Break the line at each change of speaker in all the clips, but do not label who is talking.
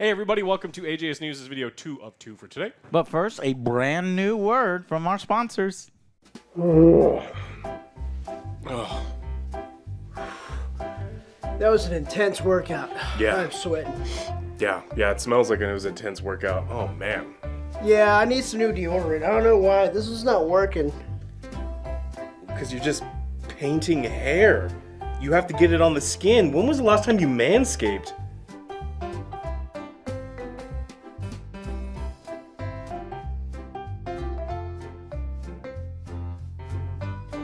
Hey everybody, welcome to AJS News' video 2 of 2 for today.
But first, a brand new word from our sponsors.
That was an intense workout.
Yeah.
I'm sweating.
Yeah, it smells like it was an intense workout. Oh man.
Yeah, I need some new deodorant. I don't know why. This is not working.
Because you're just painting hair. You have to get it on the skin. When was the last time you manscaped?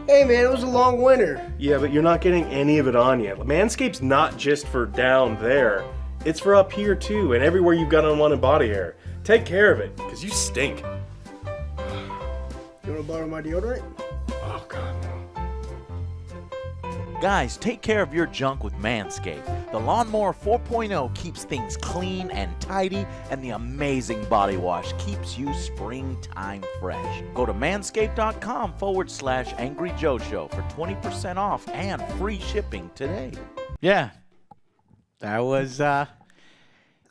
Hey man, it was a long winter.
Yeah, but you're not getting any of it on yet. Manscaped's not just for down there. It's for up here too, and everywhere you've got unwanted body hair. Take care of it, because you stink.
You wanna borrow my deodorant?
Oh god, no.
Guys, take care of your junk with Manscaped. The Lawnmower 4.0 keeps things clean and tidy, and the amazing body wash keeps you springtime fresh. Go to manscaped.com/Angry Joe Show for 20% off and free shipping today.
Yeah, that was
It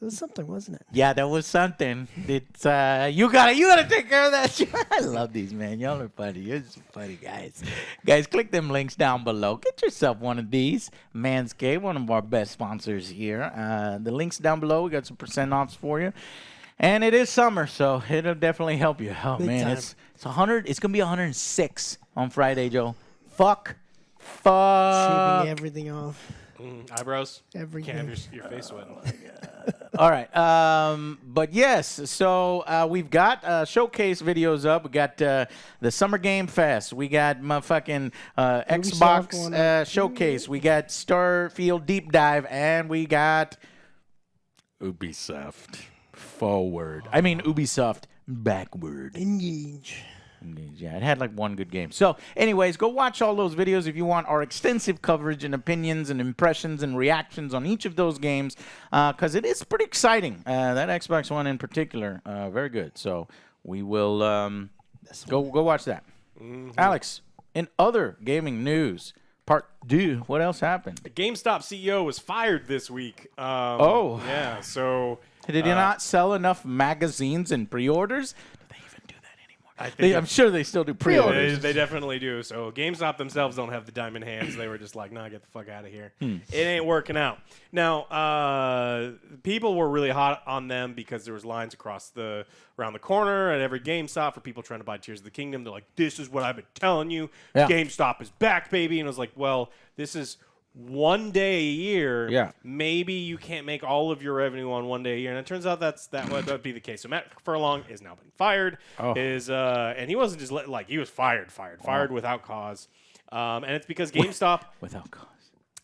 was something, wasn't it?
yeah, that was something. It's you gotta take care of that shit. I love these, man. Y'all are funny. You're some funny guys. Guys, click them links down below. Get yourself one of these. Manscaped, one of our best sponsors here. The links down below. We got some % offs for you. And it is summer, so it'll definitely help you. Oh
Big
man,
time.
it's 100. It's gonna be 106 on Friday, Joe. Fuck.
Shaving everything off.
Eyebrows?
Everything.
Can't have your face sweating.
All right. But yes, so we've got showcase videos up. We got the Summer Game Fest. We got motherfucking
going
Xbox
on.
showcase. We got Starfield Deep Dive, and we got Ubisoft forward. I mean Ubisoft backward.
Engage.
Yeah, it had like one good game. So, anyways, go watch all those videos if you want our extensive coverage and opinions and impressions and reactions on each of those games, because it is pretty exciting. That Xbox One in particular, very good. So we will go watch that. Alex, in other gaming news, part 2, what else happened?
The Gamestop CEO was fired this week.
Oh.
Yeah, so...
Did he not sell enough magazines and pre-orders?
I think
I'm sure they still do pre-orders.
They definitely do. So GameStop themselves don't have the diamond hands. They were just like, nah, get the fuck out of here. It ain't working out. Now, people were really hot on them because there was lines around the corner at every GameStop for people trying to buy Tears of the Kingdom. They're like, this is what I've been telling you.
Yeah.
GameStop is back, baby. And I was like, well, this is one day a year.
Yeah.
Maybe you can't make all of your revenue on one day a year. And it turns out that would be the case. So Matt Furlong is now been fired.
Oh.
And he wasn't just he was fired without cause. And it's because GameStop
Without cause.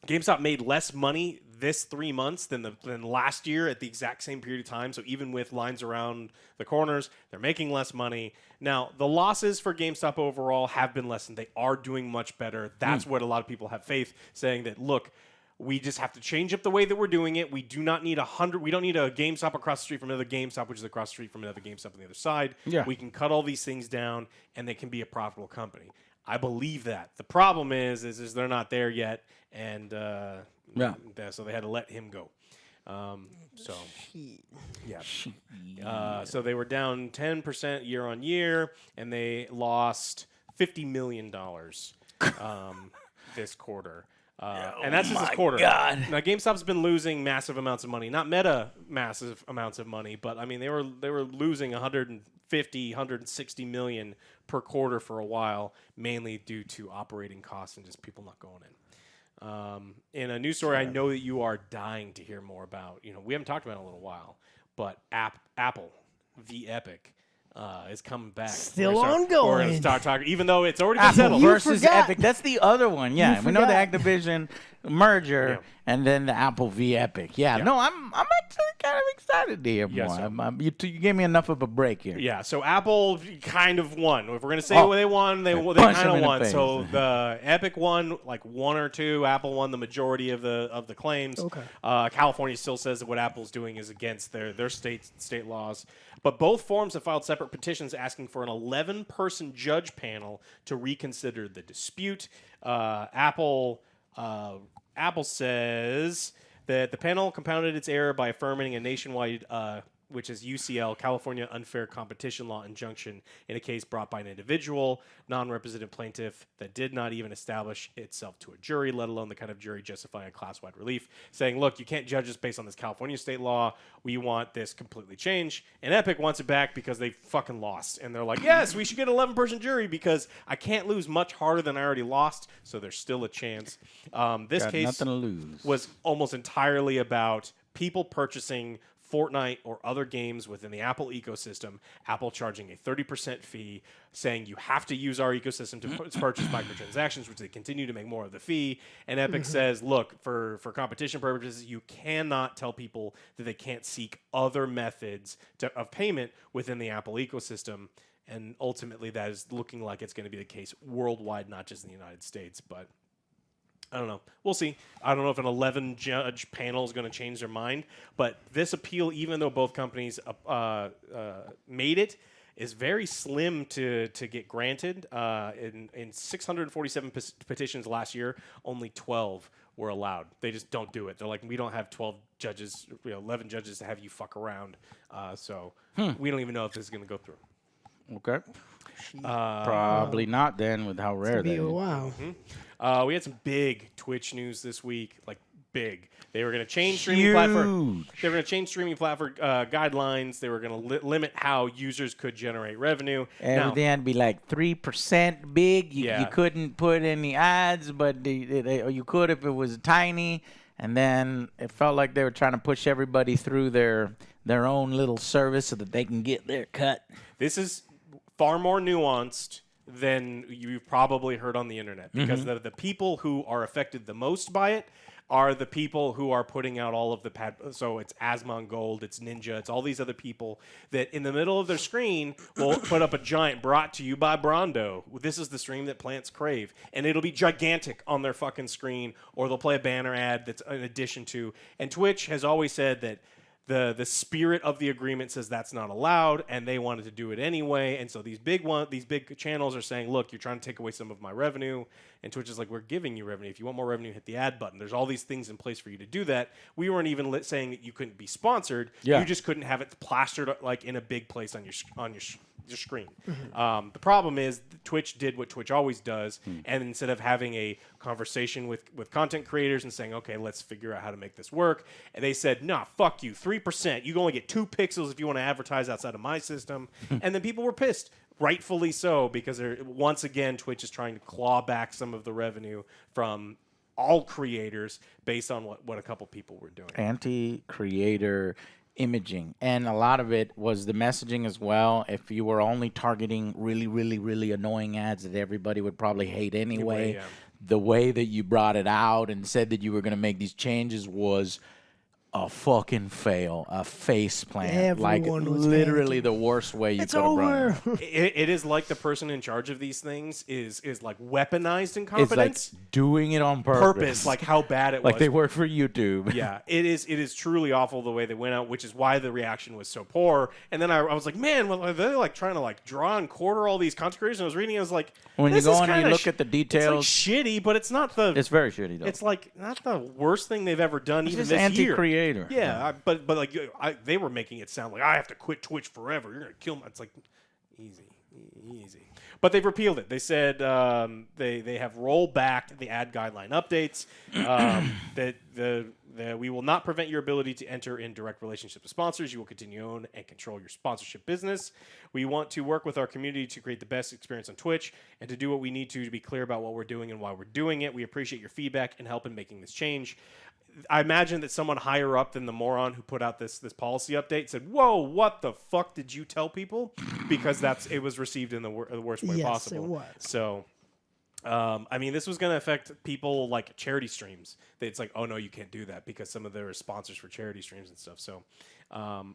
GameStop made less money this 3 months than last year at the exact same period of time. So even with lines around the corners, they're making less money. Now, the losses for GameStop overall have been lessened. They are doing much better. That's what a lot of people have faith, saying that, look, we just have to change up the way that we're doing it. We do not need we don't need a GameStop across the street from another GameStop, which is across the street from another GameStop on the other side.
Yeah.
We can cut all these things down, and they can be a profitable company. I believe that. The problem is they're not there yet, and so they had to let him go. So they were down 10% year on year, and they lost $50 million this quarter. And that's just this quarter.
God.
Now GameStop's been losing massive amounts of money, not Meta massive amounts of money, but I mean they were losing 150, 160 million per quarter for a while, mainly due to operating costs and just people not going in. In a news story, I know that you are dying to hear more about. We haven't talked about it in a little while, but Apple v. Epic is coming back.
Still ongoing.
We're gonna start talking, even though it's already been
Apple
settled.
versus
forgot.
Epic. That's the other one. Yeah, we know the
forgot.
Activision merger,
Yeah.
and then the Apple v Epic. Yeah. No, I'm actually kind of excited to hear
Yeah,
more.
so-
You gave me enough of a break here.
Yeah, so Apple kind of won. If we're going to say
Oh.
what they won, they
Punch
kind
them
of
in the
won.
face.
So the Epic won like 1 or 2. Apple won the majority of the claims.
Okay.
California still says that what Apple's doing is against their state laws. But both forums have filed separate petitions asking for an 11-person judge panel to reconsider the dispute. Apple says The panel compounded its error by affirming a nationwide, which is UCL, California Unfair Competition Law injunction in a case brought by an individual, non-representative plaintiff that did not even establish itself to a jury, let alone the kind of jury justifying a class-wide relief, saying, look, you can't judge us based on this California state law. We want this completely changed. And Epic wants it back because they fucking lost. And they're like, yes, we should get an 11-person jury because I can't lose much harder than I already lost, so there's still a chance. This
Got
case
nothing to lose.
was almost entirely about people purchasing Fortnite or other games within the Apple ecosystem, Apple charging a 30% fee, saying you have to use our ecosystem to purchase microtransactions, which they continue to make more of the fee. And Epic says, look, for competition purposes, you cannot tell people that they can't seek other methods of payment within the Apple ecosystem. And ultimately, that is looking like it's going to be the case worldwide, not just in the United States. But I don't know. We'll see. I don't know if an 11-judge panel is going to change their mind. But this appeal, even though both companies made it, is very slim to get granted. In 647 petitions last year, only 12 were allowed. They just don't do it. They're like, we don't have 12 judges, 11 judges to have you fuck around. So we don't even know if this is going to go through.
Okay. Probably not then, with how rare that is.
Wow.
We had some big Twitch news this week, like big. They were going to change streaming platform. They were going to change streaming platform guidelines. They were going to limit how users could generate revenue.
Everything had to be like 3% big. You couldn't put any ads, but you could if it was tiny. And then it felt like they were trying to push everybody through their own little service so that they can get their cut.
This is far more nuanced than you've probably heard on the internet, because the people who are affected the most by it are the people who are putting out all of the so it's Asmon Gold, it's Ninja, it's all these other people that in the middle of their screen will put up a giant brought to you by Brondo. This is the stream that plants crave, and it'll be gigantic on their fucking screen, or they'll play a banner ad that's in addition to. And Twitch has always said that the spirit of the agreement says that's not allowed, and they wanted to do it anyway. And so these big channels are saying, look, you're trying to take away some of my revenue. And Twitch is like, we're giving you revenue. If you want more revenue, hit the ad button. There's all these things in place for you to do that. We weren't even saying that you couldn't be sponsored.
Yeah.
You just couldn't have it plastered like in a big place on your screen. The problem is Twitch did what Twitch always does, and instead of having a conversation with content creators and saying, okay, let's figure out how to make this work, and they said, nah, fuck you, 3%. You can only get 2 pixels if you want to advertise outside of my system. And then people were pissed. Rightfully so, because once again, Twitch is trying to claw back some of the revenue from all creators based on what a couple people were doing.
Anti-creator imaging, and a lot of it was the messaging as well. If you were only targeting really, really, really annoying ads that everybody would probably hate anyway, the way that you brought it out and said that you were going to make these changes was a fucking fail, a face plant, like literally the worst way you could have brought it.
It is like the person in charge of these things is like weaponized incompetence.
It's like doing it on purpose.
Like how bad it was.
Like they work for YouTube.
Yeah, it is truly awful the way they went out, which is why the reaction was so poor. And then I was like, man, well, are they like trying to like draw and quarter all these content creators? And I was reading, I was like,
when you go on and you look at the details,
it's like shitty, but it's not the.
It's very shitty though.
It's like not the worst thing they've ever done.
It's
even
just
this year.
anti-creator.
Yeah, but like they were making it sound like I have to quit Twitch forever. You're gonna kill me. It's like easy. But they've repealed it. They said they have rolled back the ad guideline updates. That we will not prevent your ability to enter in direct relationships with sponsors. You will continue to own and control your sponsorship business. We want to work with our community to create the best experience on Twitch and to do what we need to be clear about what we're doing and why we're doing it. We appreciate your feedback and help in making this change. I imagine that someone higher up than the moron who put out this policy update said, "Whoa, what the fuck did you tell people?" Because it was received in the worst way possible.
It was.
So, I mean, this was going to affect people like charity streams. It's like, oh no, you can't do that because some of their sponsors for charity streams and stuff. So,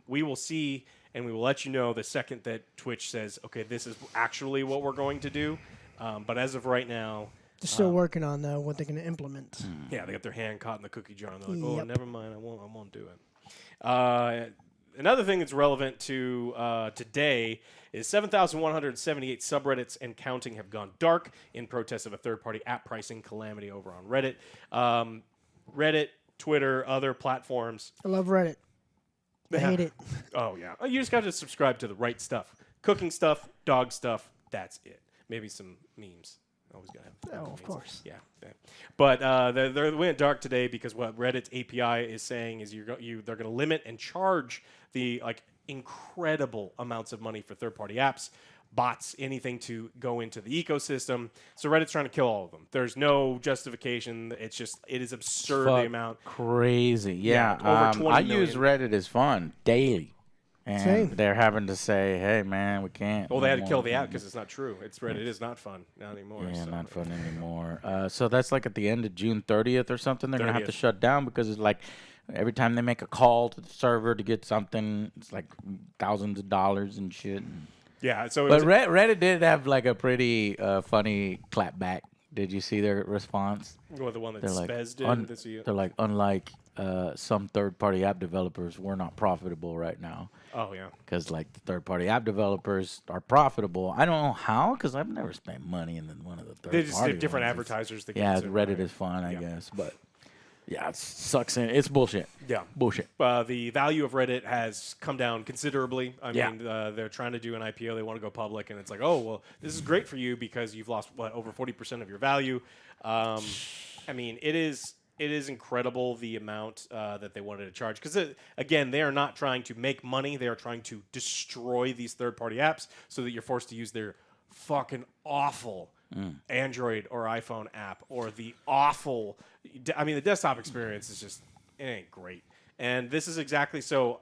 we will see, and we will let you know the second that Twitch says, "Okay, this is actually what we're going to do." But as of right now.
They're still working on what they're going to implement.
Yeah, they got their hand caught in the cookie jar, and they're like, "Oh, never mind, I won't do it." Another thing that's relevant to today is 7,178 subreddits and counting have gone dark in protest of a third-party app pricing calamity over on Reddit. Reddit Twitter, other platforms.
I love Reddit. I hate it.
Oh, yeah. You just got to subscribe to the right stuff. Cooking stuff, dog stuff, that's it. Maybe some memes. Always got to have
Oh, of
memes.
course.
Yeah. But they went dark today because what Reddit's API is saying is they're going to limit and charge the incredible amounts of money for third-party apps, bots, anything to go into the ecosystem. So Reddit's trying to kill all of them. There's no justification. It is absurd the amount.
Crazy. Yeah.
Over 20
I
million.
use Reddit as fun daily. And
Same.
they're having to say, hey, man, we can't.
Well, they had to
no
kill
more.
the app because it's not true. Reddit is not fun not anymore.
Yeah,
so.
not fun anymore. So that's like at the end of June 30th or something. They're going to have to
30th.
shut down because it's like every time they make a call to the server to get something, it's like thousands of dollars and shit.
Yeah. So,
But Reddit did have like a pretty funny clapback. Did you see their response?
the one that
They're like,
Spez did.
they're like, unlike some third-party app developers, we're not profitable right now.
Oh yeah.
Because like the third-party app developers are profitable. I don't know how, because I've never spent money in one of the third-party
They just have different
ones.
advertisers. That
Yeah,
gets it,
Reddit
right?
is fun, I
Yeah.
guess, but yeah, it sucks in. It's bullshit.
Yeah.
Bullshit.
The value of Reddit has come down considerably. I
Yeah.
mean, they're trying to do an IPO. They want to go public, and it's like, oh, well, this is great for you because you've lost over 40% of your value. I mean, it is incredible the amount that they wanted to charge because again, they are not trying to make money. They are trying to destroy these third-party apps so that you're forced to use their fucking awful Android or iPhone app or the awful. I mean, the desktop experience is just it ain't great. And this is exactly so.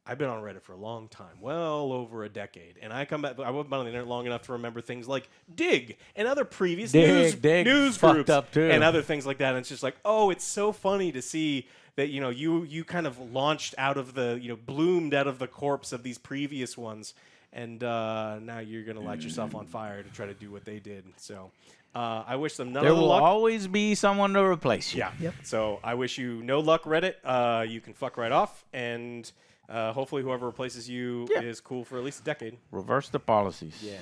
I've been on Reddit for a long time, well over a decade, and I come back. I haven't been on the internet long enough to remember things like Dig and other previous
Dig
news
fucked
groups
up too.
and other things like that. And it's just like, oh, it's so funny to see that you kind of launched out of the bloomed out of the corpse of these previous ones, and now you're gonna light yourself on fire to try to do what they did. So I wish them none
There
of the
will
luck.
always be someone to replace you.
Yeah.
Yep.
So I wish you no luck, Reddit. You can fuck right off, and hopefully whoever replaces you is cool for at least a decade.
Reverse the policies.
Yeah.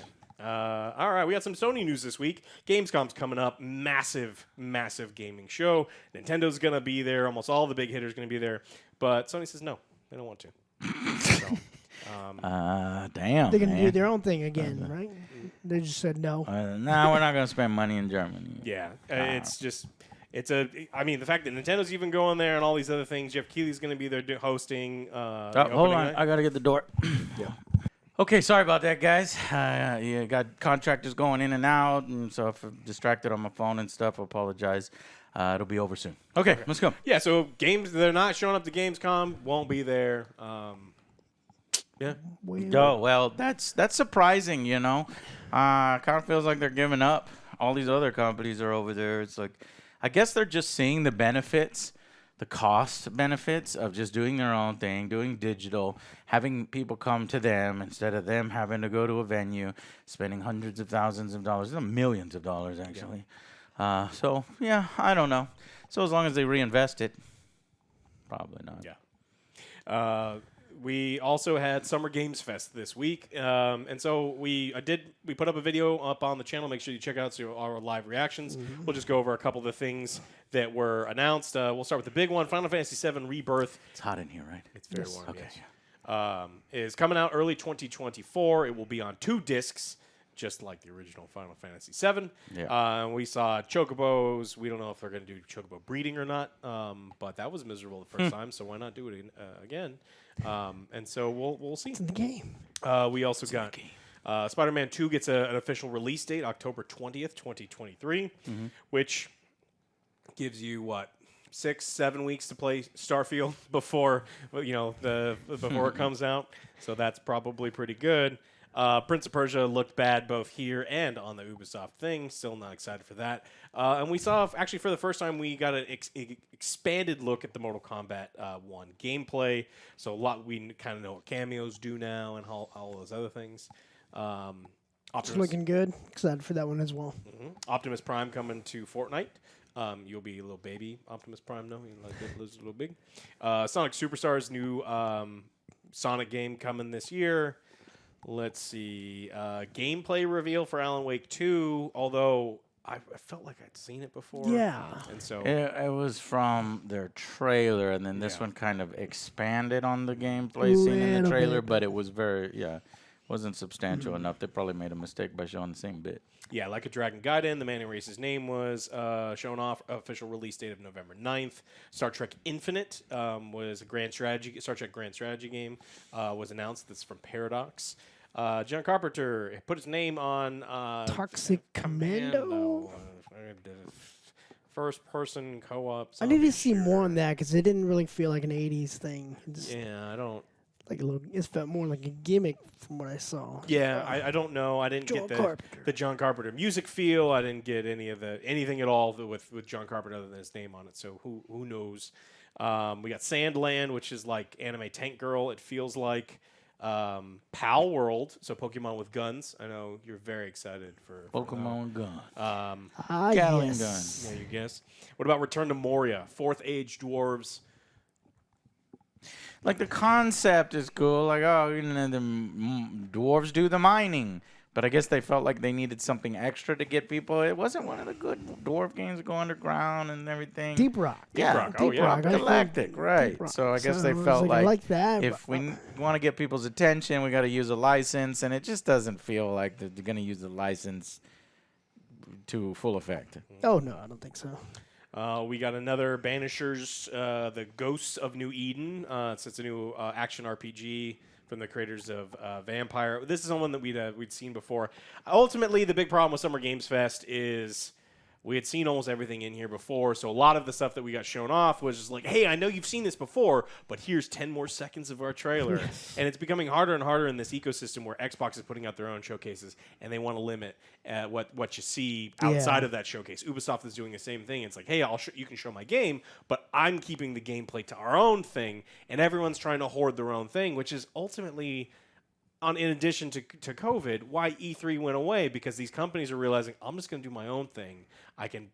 All right, we got some Sony news this week. Gamescom's coming up. Massive, massive gaming show. Nintendo's going to be there. Almost all the big hitters going to be there. But Sony says no. They don't want to. So,
Damn.
They're gonna
man.
do their own thing again, right? They just said no.
No, we're not going to spend money in Germany.
yeah, it's just... I mean, the fact that Nintendo's even going there and all these other things. Jeff Keighley's going to be there hosting.
Hold
opening
on.
night.
I got to get the door.
Yeah.
Okay, sorry about that, guys. You got contractors going in and out, and so if I'm distracted on my phone and stuff, I apologize. It'll be over soon. Okay, let's go.
Yeah, so they're not showing up to Gamescom. Won't be there. Yeah.
Oh, well, that's surprising, you know. Kind of feels like they're giving up. All these other companies are over there. It's like, I guess they're just seeing the benefits, the cost benefits of just doing their own thing, doing digital, having people come to them instead of them having to go to a venue, spending hundreds of thousands of dollars, millions of dollars, actually. So, yeah, I don't know. So as long as they reinvest it, probably not.
Yeah. We also had Summer Games Fest this week, and so we put up a video up on the channel. Make sure you check out our live reactions.
Mm-hmm.
We'll just go over a couple of the things that were announced. We'll start with the big one: Final Fantasy VII Rebirth.
It's hot in here, right?
It's very
Yes.
warm.
Okay.
Yes. Is coming out early 2024. It will be on 2 discs, just like the original Final Fantasy VII.
Yeah.
We saw chocobos. We don't know if they're going to do chocobo breeding or not, but that was miserable the first time, so why not do it again? And so we'll see.
It's in the game.
We also got Spider-Man 2 gets an official release date, October 20th, 2023, which gives you, 6-7 weeks to play Starfield before before it comes out. So that's probably pretty good. Prince of Persia looked bad both here and on the Ubisoft thing. Still not excited for that. And we saw, actually, for the first time, we got an expanded look at the Mortal Kombat 1 gameplay. So we kind of know what cameos do now and all those other things.
It's looking good. Excited for that one as well.
Optimus Prime coming to Fortnite. You'll be a little baby Optimus Prime, no? You like that little big. Sonic Superstars new Sonic game coming this year. Let's see. Gameplay reveal for Alan Wake 2, although I felt like I'd seen it before.
Yeah.
And so
It was from their trailer, and then this
Yeah.
one kind of expanded on the gameplay scene in the
Little
trailer,
bit.
but it was wasn't substantial enough. They probably made a mistake by showing the same bit.
yeah, Like a Dragon Gaiden, the Man Who Race's name was shown off. Official release date of November 9th. Star Trek Infinite was a Star Trek Grand Strategy game was announced. This is from Paradox. John Carpenter put his name on
Toxic Commando.
First person co-op.
I need
zombie
to see
shooter.
more on that because it didn't really feel like an '80s thing. It just
Yeah, I don't.
like a little. It felt more like a gimmick from what I saw.
Yeah, I don't know. I didn't
John
get
Carpenter.
the John Carpenter music feel. I didn't get anything at all with John Carpenter other than his name on it. So who knows? We got Sandland, which is like anime Tank Girl. It feels like Pal World. So Pokemon with guns. I know you're very excited for
Pokemon gun.
Gatling
Gatling
yes.
Yeah, you guess. What about Return to Moria? Fourth Age dwarves.
Like the concept is cool. Like, oh, you know, the dwarves do the mining, but I guess they felt like they needed something extra to get people. It wasn't one of the good dwarf games to go underground and everything.
Deep Rock.
Yeah,
Rock. Oh,
Deep
yeah.
Rock. I think
Galactic, right?
Deep Rock.
So I guess they
I was
felt
I
like
like that.
if we want to get people's attention, we got to use a license, and it just doesn't feel like they're going to use the license to full effect.
Oh no, I don't think so.
We got another Banishers, the Ghosts of New Eden. It's a new action RPG from the creators of Vampire. This is one that we'd seen before. Ultimately, the big problem with Summer Games Fest is we had seen almost everything in here before, so a lot of the stuff that we got shown off was just like, hey, I know you've seen this before, but here's 10 more seconds of our trailer.
Yes.
And it's becoming harder and harder in this ecosystem where Xbox is putting out their own showcases, and they want to limit what you see outside of that showcase. Ubisoft is doing the same thing. It's like, hey, you can show my game, but I'm keeping the gameplay to our own thing, and everyone's trying to hoard their own thing, which is ultimately... in addition to COVID, why E3 went away, because these companies are realizing I'm just going to do my own thing. I can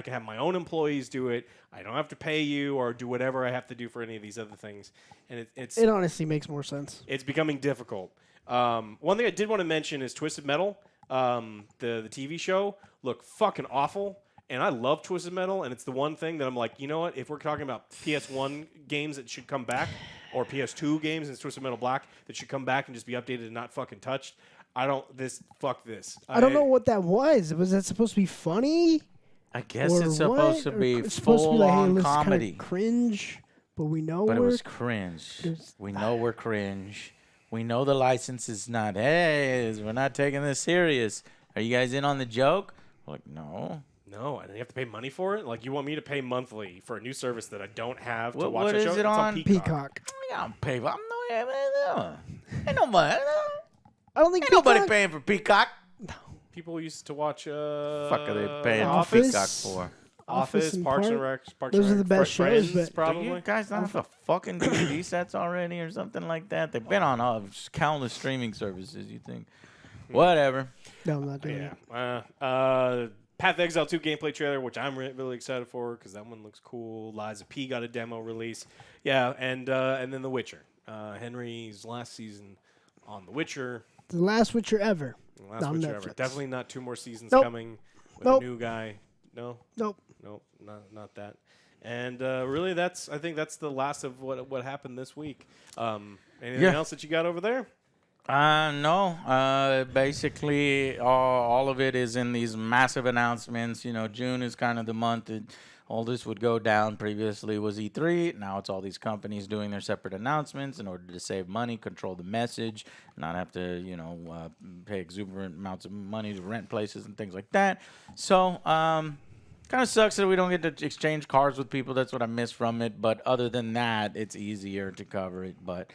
have my own employees do it. I don't have to pay you or do whatever I have to do for any of these other things. And
It honestly makes more sense.
it's becoming difficult. One thing I did want to mention is Twisted Metal, the TV show, looked fucking awful. And I love Twisted Metal, and it's the one thing that I'm like, you know what? If we're talking about PS1 games that should come back, or PS2 games and Twisted Metal Black that should come back and just be updated and not fucking touched, fuck this.
I don't know what that was. Was that supposed to be funny?
I guess
Or
it's supposed
what?
to be
Or it's supposed to be like, hey,
full-on
let's
comedy.
Kind of cringe, but we know
But it
we're
was cringe.
There's-
We know we're cringe. We know the license is not, hey, we're not taking this serious. Are you guys in on the joke? Like, no.
No, and you have to pay money for it? Like, you want me to pay monthly for a new service that I don't have to
What-
watch
what
a show?
is it
It's
on?
Peacock.
I don't pay for I'm ain't nobody.
I don't think
Ain't nobody
Peacock-
paying for Peacock.
People used to watch
Fuck are they paying for
Office?
Peacock for?
Office,
and
Parks and
Park.
Rec, Parks
Those
and
are the
Rec,
best shows,
Friends,
but-
probably.
Do you guys not have the fucking DVD sets already or something like that? They've been on countless streaming services, you think. Whatever.
No, I'm not doing
Yeah.
it.
Path of Exile 2 gameplay trailer, which I'm really excited for because that one looks cool. Liza P got a demo release. Yeah, and then The Witcher. Henry's last season on The Witcher.
The last Witcher ever.
Last
On
Witcher ever.
Netflix.
Definitely not 2 more seasons
Nope.
coming with
Nope.
a new guy. No?
Nope.
Nope, not that. And really, I think that's the last of what happened this week. Anything
Yeah.
else that you got over there?
No. Basically, all of it is in these massive announcements. You know, June is kind of the month that all this would go down. Previously was E3. Now it's all these companies doing their separate announcements in order to save money, control the message, not have to, pay exuberant amounts of money to rent places and things like that. So, kind of sucks that we don't get to exchange cards with people. That's what I miss from it. But other than that, it's easier to cover it. But,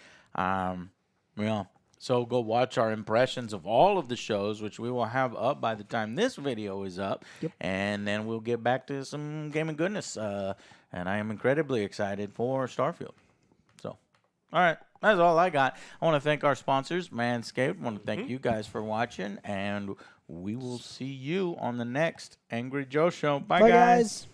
so go watch our impressions of all of the shows, which we will have up by the time this video is up.
Yep.
And then we'll get back to some gaming goodness. And I am incredibly excited for Starfield. So, all right. That's all I got. I want to thank our sponsors, Manscaped. I want to thank you guys for watching. And we will see you on the next Angry Joe Show. Bye,
Bye,
guys.
guys.